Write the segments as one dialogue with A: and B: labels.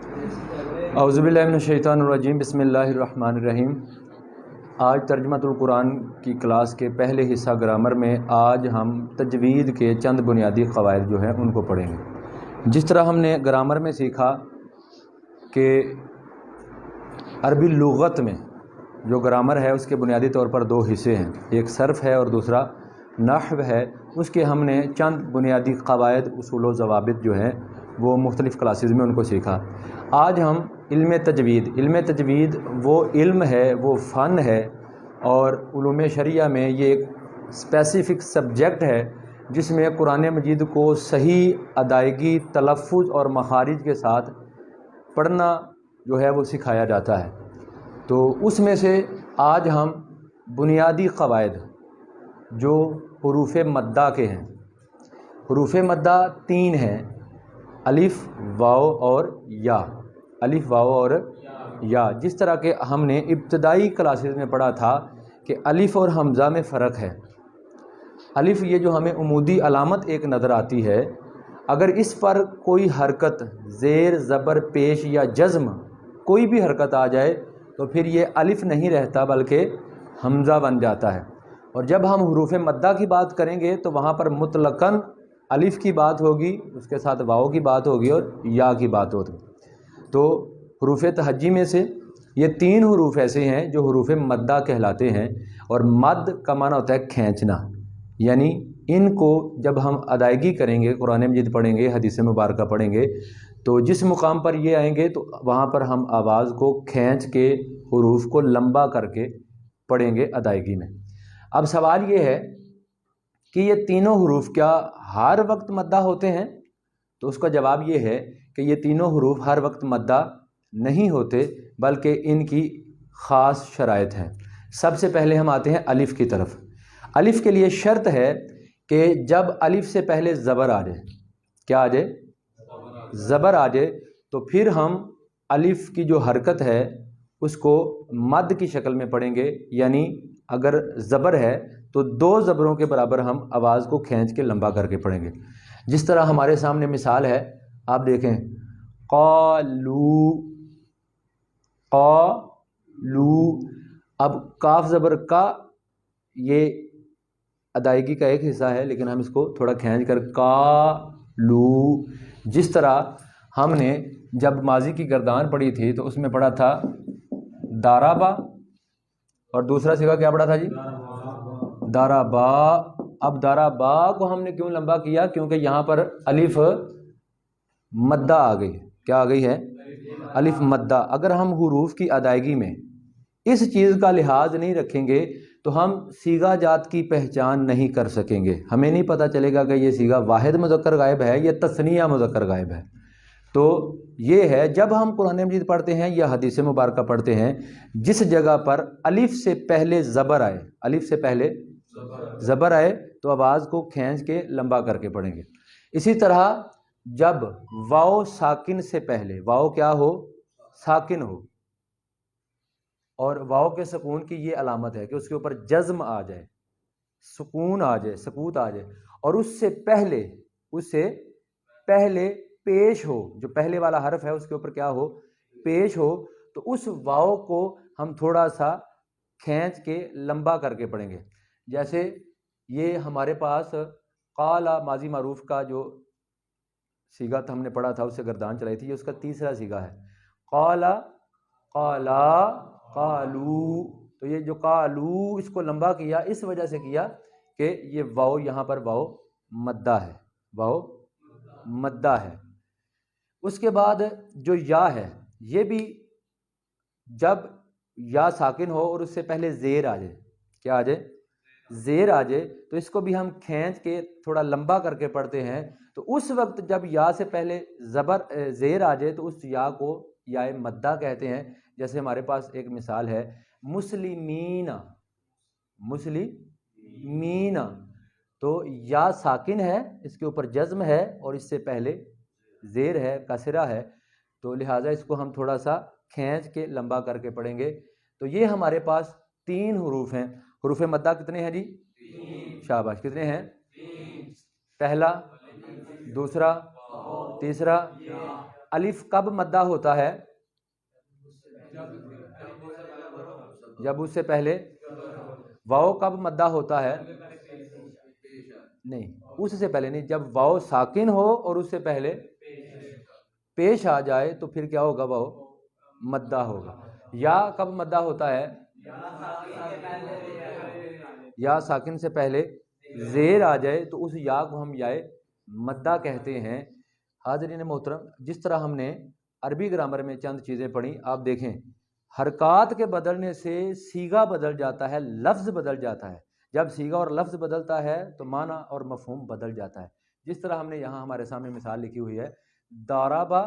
A: اعوذ باللہ من الشیطان الرجیم، بسم اللہ الرحمن الرحیم۔ آج ترجمۃ القرآن کی کلاس کے پہلے حصہ گرامر میں آج ہم تجوید کے چند بنیادی قواعد جو ہیں ان کو پڑھیں گے۔ جس طرح ہم نے گرامر میں سیکھا کہ عربی لغت میں جو گرامر ہے اس کے بنیادی طور پر دو حصے ہیں، ایک صرف ہے اور دوسرا نحو ہے۔ اس کے ہم نے چند بنیادی قواعد، اصول و ضوابط جو ہیں وہ مختلف کلاسز میں ان کو سیکھا۔ آج ہم علم تجوید وہ علم ہے، وہ فن ہے، اور علوم شرعیہ میں یہ ایک اسپیسیفک سبجیکٹ ہے جس میں قرآن مجید کو صحیح ادائیگی، تلفظ اور مخارج کے ساتھ پڑھنا جو ہے وہ سکھایا جاتا ہے۔ تو اس میں سے آج ہم بنیادی قواعد جو حروف مدہ کے ہیں، حروف مدہ 3 ہیں، الف، واو اور یا۔ الف، واو اور یا، جس طرح کہ ہم نے ابتدائی کلاسز میں پڑھا تھا کہ الف اور حمزہ میں فرق ہے۔ الف یہ جو ہمیں عمودی علامت ایک نظر آتی ہے، اگر اس پر کوئی حرکت، زیر، زبر، پیش یا جزم کوئی بھی حرکت آ جائے تو پھر یہ الف نہیں رہتا بلکہ حمزہ بن جاتا ہے۔ اور جب ہم حروف مدہ کی بات کریں گے تو وہاں پر مطلقاً الف کی بات ہوگی، اس کے ساتھ واو کی بات ہوگی اور یا کی بات ہوگی۔ تو حروف تہجی میں سے یہ 3 حروف ایسے ہیں جو حروف مدہ کہلاتے ہیں، اور مد کا معنی ہوتا ہے کھینچنا، یعنی ان کو جب ہم ادائیگی کریں گے، قرآن مجید پڑھیں گے، حدیث مبارکہ پڑھیں گے، تو جس مقام پر یہ آئیں گے تو وہاں پر ہم آواز کو کھینچ کے حروف کو لمبا کر کے پڑھیں گے ادائیگی میں۔ اب سوال یہ ہے کہ یہ تینوں حروف کیا ہر وقت مدہ ہوتے ہیں؟ تو اس کا جواب یہ ہے کہ یہ تینوں حروف ہر وقت مدہ نہیں ہوتے، بلکہ ان کی خاص شرائط ہیں۔ سب سے پہلے ہم آتے ہیں الف کی طرف۔ الف کے لیے شرط ہے کہ جب الف سے پہلے زبر آ جائے، کیا آ جائے؟ زبر آ جائے، تو پھر ہم الف کی جو حرکت ہے اس کو مد کی شکل میں پڑھیں گے، یعنی اگر زبر ہے تو 2 زبروں کے برابر ہم آواز کو کھینچ کے لمبا کر کے پڑھیں گے۔ جس طرح ہمارے سامنے مثال ہے، آپ دیکھیں، قالو، قالو۔ اب کاف زبر کا یہ ادائیگی کا ایک حصہ ہے، لیکن ہم اس کو تھوڑا کھینچ کر قالو۔ جس طرح ہم نے جب ماضی کی گردان پڑھی تھی تو اس میں پڑھا تھا دارابا، اور دوسرا صیغہ کیا پڑھا تھا جی؟ دارابا۔ اب دارابا کو ہم نے کیوں لمبا کیا؟ کیونکہ یہاں پر الف مدہ آ گئی۔ کیا آ گئی ہے؟ الف مدہ۔ اگر ہم حروف کی ادائیگی میں اس چیز کا لحاظ نہیں رکھیں گے تو ہم صیغہ جات کی پہچان نہیں کر سکیں گے، ہمیں نہیں پتہ چلے گا کہ یہ صیغہ واحد مذکر غائب ہے یا تثنیہ مذکر غائب ہے۔ تو یہ ہے، جب ہم قرآن مجید پڑھتے ہیں یا حدیث مبارکہ پڑھتے ہیں، جس جگہ پر الف سے پہلے زبر آئے، الف سے پہلے زبر آئے تو آواز کو کھینچ کے لمبا کر کے پڑھیں گے۔ اسی طرح جب واو ساکن سے پہلے، واو کیا ہو؟ ساکن ہو، اور واو کے سکون کی یہ علامت ہے کہ اس کے اوپر جزم آ جائے، سکون آ جائے، سکوت آ جائے، اور اس سے پہلے پیش ہو، جو پہلے والا حرف ہے اس کے اوپر کیا ہو؟ پیش ہو، تو اس واو کو ہم تھوڑا سا کھینچ کے لمبا کر کے پڑھیں گے۔ جیسے یہ ہمارے پاس قالا ماضی معروف کا جو صیغہ ہم نے پڑھا تھا، اس سے گردان چلائی تھی، یہ اس کا تیسرا صیغہ ہے، قالا، قالا، قالو۔ تو یہ جو قالو، اس کو لمبا کیا، اس وجہ سے کیا کہ یہ واو یہاں پر واو مدہ ہے، واو مدہ ہے۔ اس کے بعد جو یا ہے، یہ بھی جب یا ساکن ہو اور اس سے پہلے زیر آ جائے، کیا آ جائے؟ زیر آ جائے، تو اس کو بھی ہم کھینچ کے تھوڑا لمبا کر کے پڑھتے ہیں۔ تو اس وقت جب یا سے پہلے زیر آ جائے تو اس یا کو یا مدہ کہتے ہیں۔ جیسے ہمارے پاس ایک مثال ہے، مسلمین، مسلمین، تو یا ساکن ہے، اس کے اوپر جزم ہے اور اس سے پہلے زیر ہے، کسرہ ہے، تو لہٰذا اس کو ہم تھوڑا سا کھینچ کے لمبا کر کے پڑھیں گے۔ تو یہ ہمارے پاس 3 حروف ہیں۔ حروف مدہ کتنے ہیں جی؟ شاباش، کتنے ہیں؟ پہلا، دوسرا، تیسرا، الف کب مدہ ہوتا ہے؟ جب اس سے پہلے. واؤ کب مدہ ہوتا ہے؟ نہیں، اس سے پہلے نہیں، جب واؤ ساکن ہو اور اس سے پہلے پیش آ جائے تو پھر کیا ہوگا؟ واؤ مدہ ہوگا. یا کب مدہ ہوتا ہے؟ یا ساکن سے پہلے زیر آ جائے تو اس یا کو ہم یائے مدہ کہتے ہیں. حاضرین محترم، جس طرح ہم نے عربی گرامر میں چند چیزیں پڑھی، آپ دیکھیں حرکات کے بدلنے سے صیغہ بدل جاتا ہے، لفظ بدل جاتا ہے. جب صیغہ اور لفظ بدلتا ہے تو معنی اور مفہوم بدل جاتا ہے. جس طرح ہم نے یہاں ہمارے سامنے مثال لکھی ہوئی ہے، دارابا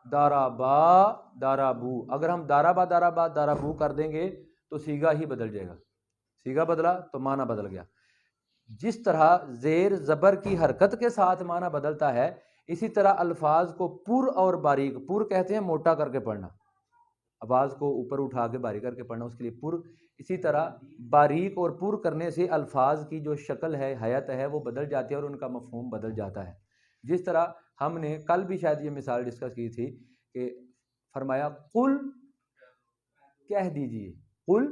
A: دارابا دارابو. اگر ہم دارابا دارابا دارابو کر دیں گے تو صیغہ ہی بدل جائے گا. صیغہ بدلا تو معنی بدل گیا. جس طرح زیر زبر کی حرکت کے ساتھ معنی بدلتا ہے، اسی طرح الفاظ کو پر اور باریک، پر کہتے ہیں موٹا کر کے پڑھنا، آواز کو اوپر اٹھا کے باریک کر کے پڑھنا، اس کے لیے پر. اسی طرح باریک اور پر کرنے سے الفاظ کی جو شکل ہے، حیت ہے، وہ بدل جاتی ہے اور ان کا مفہوم بدل جاتا ہے. جس طرح ہم نے کل بھی شاید یہ مثال ڈسکس کی تھی کہ فرمایا قل کہہ دیجئے، قل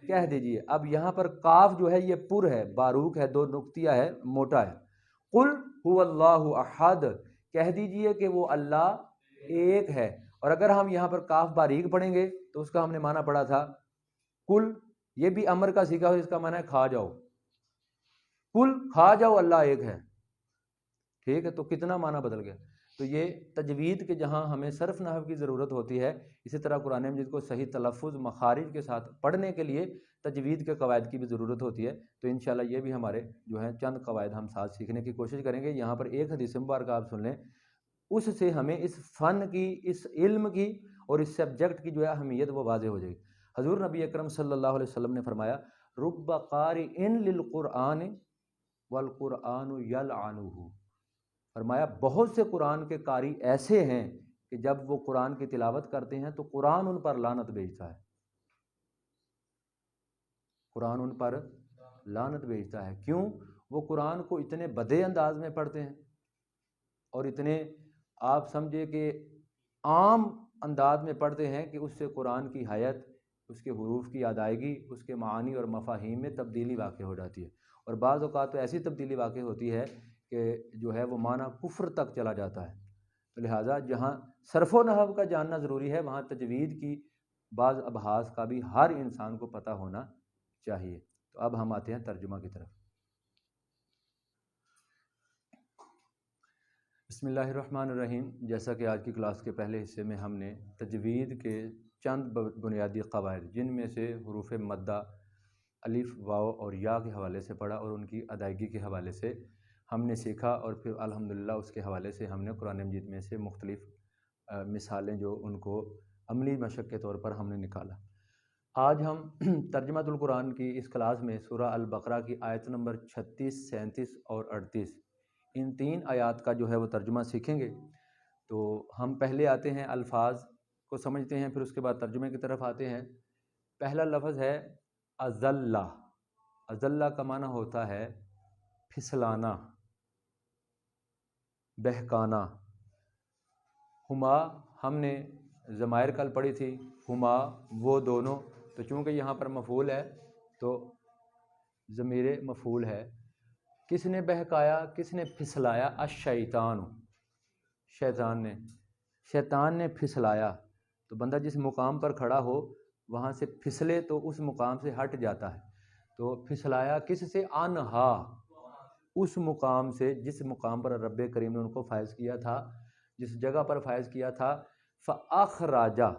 A: کہہ دیجئے. اب یہاں پر کاف جو ہے یہ پر ہے، باروک ہے، دو نقطیہ ہے، موٹا ہے. قل هو اللہ احد، کہہ دیجئے کہ وہ اللہ ایک ہے. اور اگر ہم یہاں پر کاف باریک پڑھیں گے تو اس کا ہم نے معنی پڑھا تھا کل، یہ بھی امر کا صیغہ ہے، اس کا معنی ہے کھا جاؤ. کل کھا جاؤ اللہ ایک ہے. ٹھیک ہے، تو کتنا معنی بدل گیا. تو یہ تجوید کے جہاں ہمیں صرف نحو کی ضرورت ہوتی ہے، اسی طرح قرآن مجید کو صحیح تلفظ مخارج کے ساتھ پڑھنے کے لیے تجوید کے قواعد کی بھی ضرورت ہوتی ہے. تو انشاءاللہ یہ بھی ہمارے جو ہیں چند قواعد ہم ساتھ سیکھنے کی کوشش کریں گے. یہاں پر ایک حدیث مبارکہ آپ سن لیں، اس سے ہمیں اس فن کی، اس علم کی اور اس سبجیکٹ کی جو ہے اہمیت وہ واضح ہو جائے گی. حضور نبی اکرم صلی اللہ علیہ وسلم نے فرمایا رب قارئ للقرآن والقرآن یلعنہ. فرمایا بہت سے قرآن کے قاری ایسے ہیں کہ جب وہ قرآن کی تلاوت کرتے ہیں تو قرآن ان پر لعنت بھیجتا ہے. قرآن ان پر لعنت بھیجتا ہے. کیوں؟ وہ قرآن کو اتنے بدے انداز میں پڑھتے ہیں اور اتنے آپ سمجھے کہ عام انداز میں پڑھتے ہیں کہ اس سے قرآن کی حیت، اس کے حروف کی ادائیگی، اس کے معانی اور مفاہیم میں تبدیلی واقع ہو جاتی ہے. اور بعض اوقات تو ایسی تبدیلی واقع ہوتی ہے کہ جو ہے وہ معنی کفر تک چلا جاتا ہے. تو لہٰذا جہاں صرف و نحو کا جاننا ضروری ہے، وہاں تجوید کی بعض ابحاث کا بھی ہر انسان کو پتہ ہونا چاہیے. تو اب ہم آتے ہیں ترجمہ کی طرف. بسم اللہ الرحمن الرحیم. جیسا کہ آج کی کلاس کے پہلے حصے میں ہم نے تجوید کے چند بنیادی قواعد، جن میں سے حروف مدہ الف، واو اور یا کے حوالے سے پڑھا اور ان کی ادائیگی کے حوالے سے ہم نے سیکھا، اور پھر الحمدللہ اس کے حوالے سے ہم نے قرآن مجید میں سے مختلف مثالیں جو ان کو عملی مشق کے طور پر ہم نے نکالا. آج ہم ترجمۃ القرآن کی اس کلاس میں سورہ البقرہ کی آیت نمبر 36، 37 اور 38 ان 3 آیات کا جو ہے وہ ترجمہ سیکھیں گے. تو ہم پہلے آتے ہیں الفاظ کو سمجھتے ہیں، پھر اس کے بعد ترجمے کی طرف آتے ہیں. پہلا لفظ ہے اذلہ. اذلہ کا معنی ہوتا ہے پھسلانا، بہکانا. ہما ہم نے ضمائر کل پڑھی تھی، ہما وہ دونوں. تو چونکہ یہاں پر مفعول ہے تو ضمیر مفعول ہے. کس نے بہکایا، کس نے پھسلایا؟ الشیطان، شیطان نے پھسلایا. تو بندہ جس مقام پر کھڑا ہو وہاں سے پھسلے تو اس مقام سے ہٹ جاتا ہے. تو پھسلایا کس سے؟ انہا، اس مقام سے جس مقام پر رب کریم نے ان کو فائز کیا تھا، جس جگہ پر فائز کیا تھا. فاخراجا،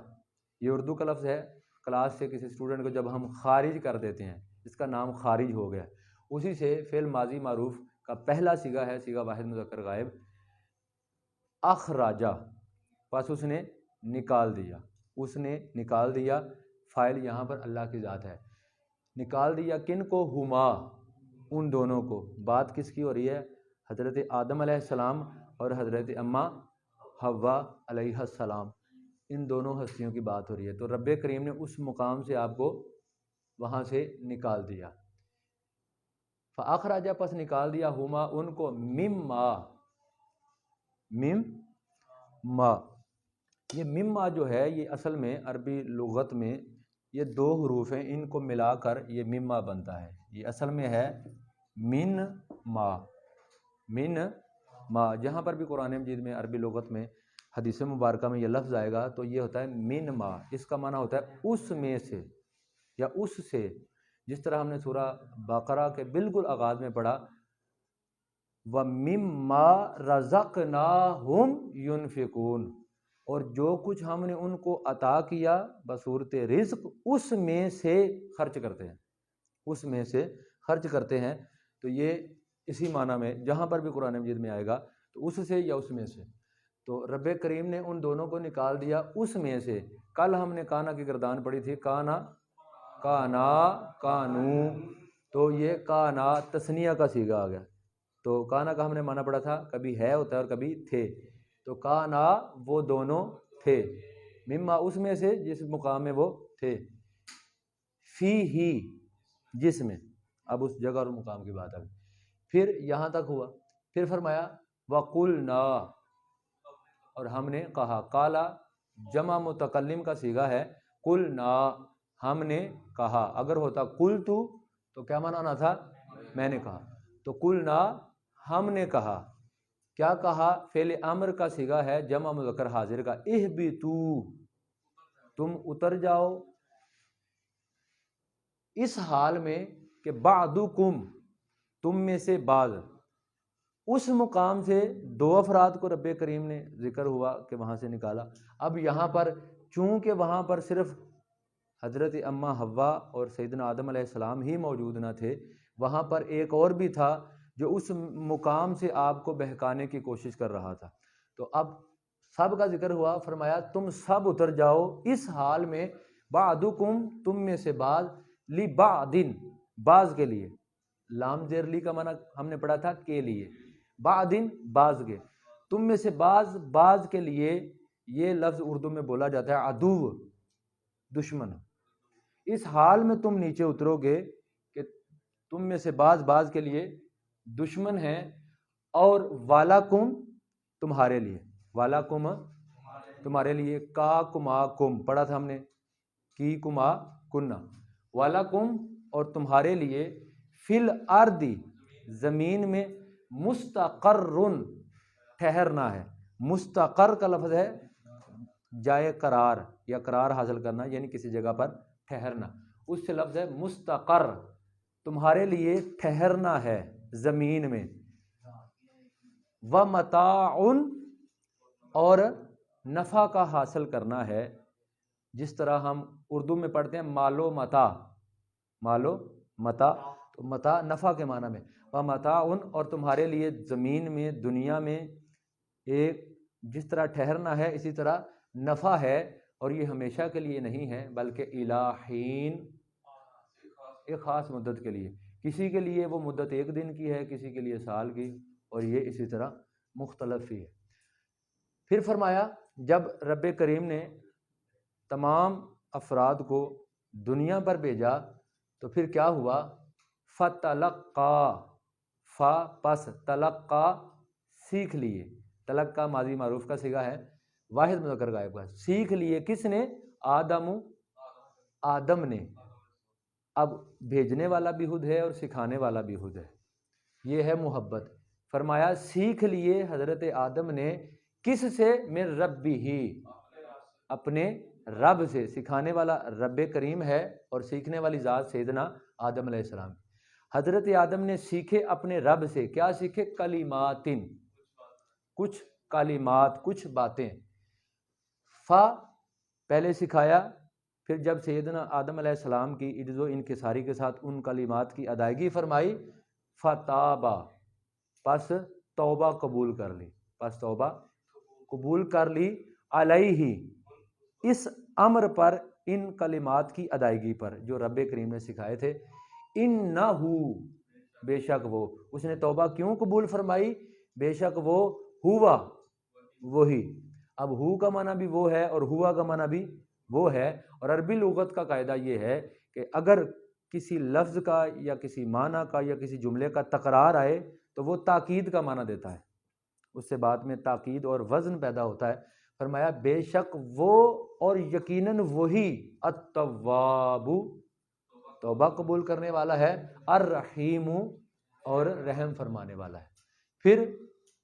A: یہ اردو کا لفظ ہے. کلاس سے کسی اسٹوڈنٹ کو جب ہم خارج کر دیتے ہیں، اس کا نام خارج ہو گیا. اسی سے فعل ماضی معروف کا پہلا صیغہ ہے صیغہ واحد مذکر غائب، اخراجا. پس اس نے نکال دیا، اس نے نکال دیا. فاعل یہاں پر اللہ کی ذات ہے. نکال دیا کن کو؟ ہما، ان دونوں کو. بات کس کی ہو رہی ہے؟ حضرت آدم علیہ السلام اور حضرت اماں حوا علیہ السلام، ان دونوں ہستیوں کی بات ہو رہی ہے. تو رب کریم نے اس مقام سے آپ کو وہاں سے نکال دیا. فاخراجا، پس نکال دیا، ہما ان کو، مم ما، یہ مما جو ہے یہ اصل میں عربی لغت میں یہ دو حروف ہیں، ان کو ملا کر یہ مما بنتا ہے۔ یہ اصل میں ہے من ما، من ما۔ جہاں پر بھی قرآن مجید میں عربی لغت میں حدیث مبارکہ میں یہ لفظ آئے گا تو یہ ہوتا ہے من ما، اس کا معنی ہوتا ہے اس میں سے یا اس سے۔ جس طرح ہم نے سورہ بقرہ کے بالکل آغاز میں پڑھا وَمِمَّا رَزَقْنَاهُمْ يُنْفِقُونَ، اور جو کچھ ہم نے ان کو عطا کیا بصورت رزق اس میں سے خرچ کرتے ہیں، اس میں سے خرچ کرتے ہیں۔ تو یہ اسی معنی میں جہاں پر بھی قرآن مجید میں آئے گا تو اس سے یا اس میں سے، تو رب کریم نے ان دونوں کو نکال دیا اس میں سے۔ کل ہم نے کانا کی گردان پڑھی تھی، کانا، کانا، کانو، تو یہ کانا تثنیہ کا صیغہ آ گیا۔ تو کانا کا ہم نے معنی پڑھا تھا کبھی ہے ہوتا ہے اور کبھی تھے، تو کانا وہ دونوں تھے، مما اس میں سے جس مقام میں وہ تھے، فی ہی جس میں، اب اس جگہ اور مقام کی بات آ گئی۔ پھر یہاں تک ہوا، پھر فرمایا وَقُلْنَا، اور ہم نے کہا، کالا جمع متکلم کا صیغہ ہے، قلنا ہم نے کہا۔ اگر ہوتا قلتو تو کیا معنی آنا تھا؟ میں نے کہا، تو قلنا ہم نے کہا۔ کیا کہا؟ فعل امر کا صیغہ ہے جمع مذکر حاضر کا، اہبتو، تم اتر جاؤ، اس حال میں کہ بعضکم، تم میں سے بعض۔ اس مقام سے دو افراد کو رب کریم نے ذکر ہوا کہ وہاں سے نکالا۔ اب یہاں پر چونکہ وہاں پر صرف حضرت اماں حوا اور سیدنا آدم علیہ السلام ہی موجود نہ تھے، وہاں پر ایک اور بھی تھا جو اس مقام سے آپ کو بہکانے کی کوشش کر رہا تھا۔ تو اب سب کا ذکر ہوا، فرمایا تم سب اتر جاؤ اس حال میں، بعضکم تم میں سے بعض، لبعضن بعض کے لیے، لام زیر لی کا معنی ہم نے پڑھا تھا کے لیے، بعضن بعض کے، تم میں سے بعض بعض کے لیے۔ یہ لفظ اردو میں بولا جاتا ہے عدو، دشمن۔ اس حال میں تم نیچے اترو گے کہ تم میں سے بعض بعض کے لیے دشمن ہیں، اور والاکم تمہارے لیے، والاکم تمہارے لیے، کا کما کم پڑھا تھا ہم نے، کی کما کننا، والاکم اور تمہارے لیے، فی الارض زمین میں، مستقرن ٹھہرنا ہے۔ مستقر کا لفظ ہے جائے قرار یا قرار حاصل کرنا، یعنی کسی جگہ پر ٹھہرنا، اس سے لفظ ہے مستقر، تمہارے لیے ٹھہرنا ہے زمین میں۔ وَمَتَاعٌ اور نفع کا حاصل کرنا ہے، جس طرح ہم اردو میں پڑھتے ہیں مال و متاع، مال و متاع، تو متاع نفع کے معنی میں، وَمَتَاعٌ اور تمہارے لیے زمین میں، دنیا میں ایک جس طرح ٹھہرنا ہے اسی طرح نفع ہے، اور یہ ہمیشہ کے لیے نہیں ہے بلکہ الہین، ایک خاص مدت کے لیے، کسی کے لیے وہ مدت ایک دن کی ہے، کسی کے لیے سال کی، اور یہ اسی طرح مختلف ہی ہے۔ پھر فرمایا جب رب کریم نے تمام افراد کو دنیا پر بھیجا تو پھر کیا ہوا؟ فَتَلَقَّى، فا پس تلقا سیکھ لیے، تلقا ماضی معروف کا صیغہ ہے، واحد مذکر غائب کا، سیکھ لیے کس نے؟ آدم نے۔ اب بھیجنے والا بھی خود ہے اور سکھانے والا بھی خود ہے، یہ ہے محبت۔ فرمایا سیکھ لیے حضرت آدم نے، کس سے؟ من ربہ، اپنے رب سے۔ سکھانے والا رب کریم ہے اور سیکھنے والی ذات سیدنا آدم علیہ السلام۔ حضرت آدم نے سیکھے اپنے رب سے، کیا سیکھے؟ کلماتن، کچھ کلمات، کچھ باتیں۔ فا پہلے سکھایا، پھر جب سیدنا آدم علیہ السلام کی عجز و انکساری کے ساتھ ان کلمات کی ادائیگی فرمائی، فتابا پس توبہ قبول کر لی، پس توبہ قبول کر لی، علیہ اس امر پر، ان کلمات کی ادائیگی پر جو رب کریم نے سکھائے تھے، انہو بے شک وہ، اس نے توبہ کیوں قبول فرمائی؟ بے شک وہ، ہوا وہی، اب ہو کا معنی بھی وہ ہے اور ہوا کا معنی بھی وہ ہے، اور عربی لغت کا قاعدہ یہ ہے کہ اگر کسی لفظ کا یا کسی معنی کا یا کسی جملے کا تکرار آئے تو وہ تاکید کا معنی دیتا ہے، اس سے بات میں تاکید اور وزن پیدا ہوتا ہے. فرمایا بے شک وہ اور یقیناً وہی التواب توبہ قبول کرنے والا ہے، الرحیم اور رحم فرمانے والا ہے. پھر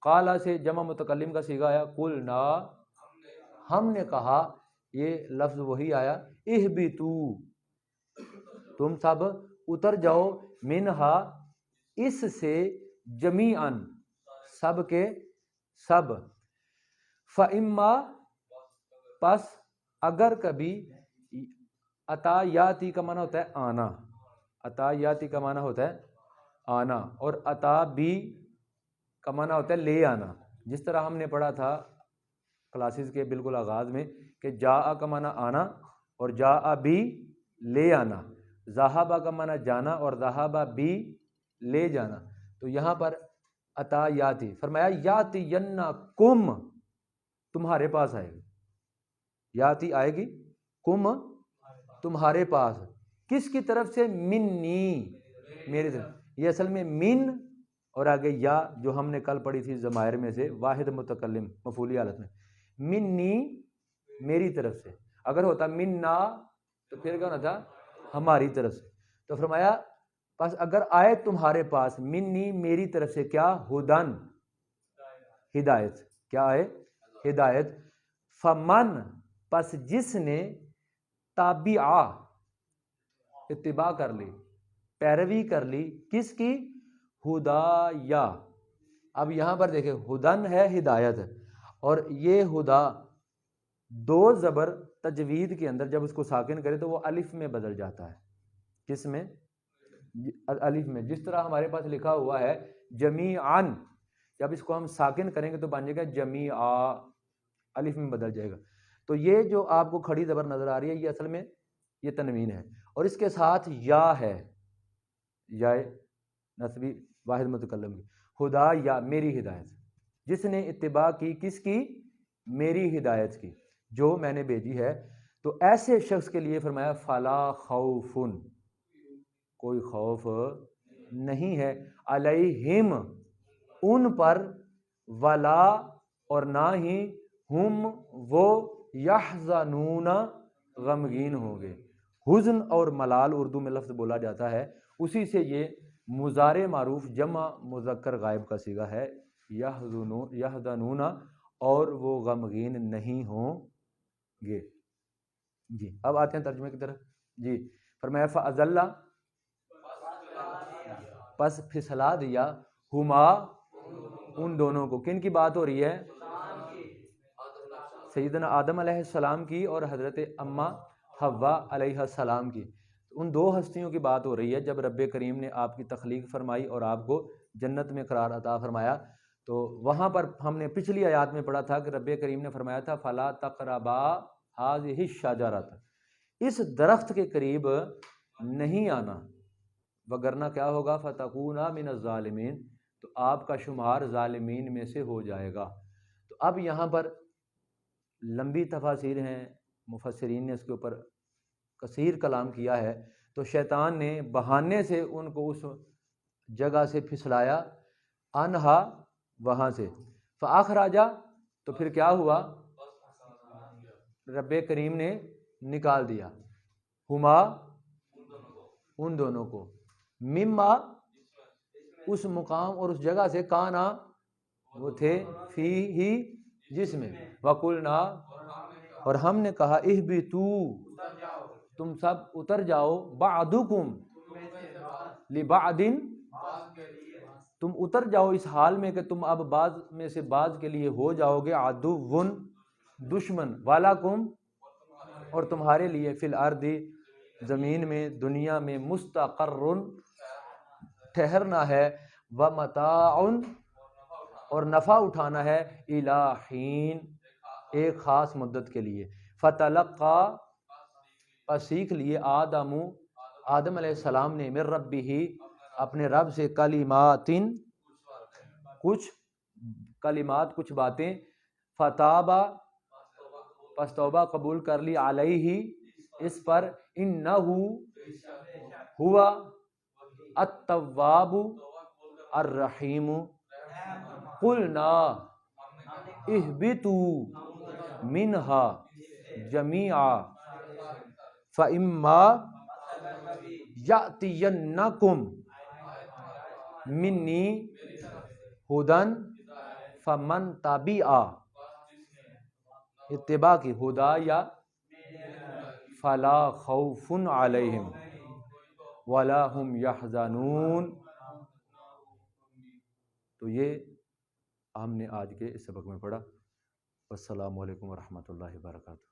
A: قالا سے جمع متکلم کا صیغہ آیا، قلنا ہم نے کہا، یہ لفظ وہی آیا، اہبتو تم سب اتر جاؤ، منہا اس سے، جمیعاً سب کے سب، فاما پس اگر کبھی، عطا یاتی کا معنی ہوتا ہے آنا، عطا یاتی کا معنی ہوتا ہے آنا، اور عطا بھی کا معنی ہوتا ہے لے آنا. جس طرح ہم نے پڑھا تھا کلاسز کے بالکل آغاز میں کہ جاء کا معنی آنا اور جاء بھی لے آنا، ذہابہ کا معنی جانا اور ذہابہ بھی لے جانا. تو یہاں پر عطا یاتی فرمایا یاتی ینکم تمہارے پاس آئے گی، یاتی آئے گی، کم تمہارے پاس، کس کی طرف سے؟ منی میری طرف. یہ اصل میں من اور آگے یا جو ہم نے کل پڑھی تھی ضمائر میں سے واحد متکلم مفعولی حالت میں، منی میری طرف سے. اگر ہوتا منا تو پھر کیا ہونا تھا؟ ہماری طرف سے. تو فرمایا پس اگر آئے تمہارے پاس، منی میری طرف سے، کیا؟ ہدن ہدایت، کیا آئے؟ ہدایت. فمن پس جس نے، تابعہ اتباع کر لی، پیروی کر لی، کس کی؟ ہدایا. اب یہاں پر دیکھیں ہدن ہے ہدایت، اور یہ ہدا دو زبر تجوید کے اندر جب اس کو ساکن کرے تو وہ الف میں بدل جاتا ہے. کس میں؟ الف میں. جس طرح ہمارے پاس لکھا ہوا ہے جمیعاً، جب اس کو ہم ساکن کریں گے تو بن جائے گا جمیعا، الف میں بدل جائے گا. تو یہ جو آپ کو کھڑی زبر نظر آ رہی ہے یہ اصل میں یہ تنوین ہے، اور اس کے ساتھ یا ہے، یا نسبی واحد متکلم کی، خدا یا میری ہدایت، جس نے اتباع کی، کس کی؟ میری ہدایت کی جو میں نے بھیجی ہے. تو ایسے شخص کے لیے فرمایا فلا خوفن کوئی خوف نہیں ہے، علیہم ان پر، ولا اور نہ ہی، ہم وہ، یحزنون غمگین ہوں گے. حزن اور ملال اردو میں لفظ بولا جاتا ہے، اسی سے یہ مضارع معروف جمع مذکر غائب کا صیغہ ہے، یحزنون، اور وہ غمگین نہیں ہوں گے. جی اب آتے ہیں ترجمے کی طرف. جی فرمایا فاضل پس پھسلا دیا، ہما ان دونوں کو. کن کی بات ہو رہی ہے؟ سیدنا آدم علیہ السلام کی اور حضرت اماں حوا علیہ السلام کی. ان دو ہستیوں کی بات ہو رہی ہے جب رب کریم نے آپ کی تخلیق فرمائی اور آپ کو جنت میں قرار عطا فرمایا. تو وہاں پر ہم نے پچھلی آیات میں پڑھا تھا کہ رب کریم نے فرمایا تھا فلا تقربا هذه الشجرۃ، اس درخت کے قریب نہیں آنا، وگرنہ کیا ہوگا؟ فتکونا من الظالمین، تو آپ کا شمار ظالمین میں سے ہو جائے گا. تو اب یہاں پر لمبی تفاسیر ہیں، مفسرین نے اس کے اوپر کثیر کلام کیا ہے. تو شیطان نے بہانے سے ان کو اس جگہ سے پھسلایا، انہا وہاں سے، فاخرجا تو پھر کیا ہوا؟ رب کریم نے نکال دیا، ہما ان دونوں کو، مما اس مقام اور اس جگہ سے، کانا وہ تھے، فی ہی جس میں، وقلنا اور ہم نے کہا، اہبتو تم سب اتر جاؤ، بعضکم لبعض تم اتر جاؤ اس حال میں کہ تم اب بعض میں سے بعض کے لیے ہو جاؤ گے عدوٌ دشمن، وَلَکُمْ اور تمہارے لیے، فی الارض زمین میں، دنیا میں، مستقرٌ ٹھہرنا ہے، ومتاع اور نفع اٹھانا ہے، الی حین ایک خاص مدت کے لیے. فتلقا پس سیکھ لیے، آدم علیہ السلام نے، من ربہ اپنے رب سے، کلمات کچھ کلمات کچھ باتیں، فتابا پس توبہ قبول کر لی، علیہ اس پر، انہ ہوا التواب الرحیم. قلنا اہبطوا منہا جمیعا فَإِمَّا یأتینکم منی ہدن فمن تبع اتباع کی ہدا یا فلا خوف علیہم ولا هم یحزنون. تو یہ ہم نے آج کے اس سبق میں پڑھا. السلام علیکم ورحمۃ اللہ وبرکاتہ.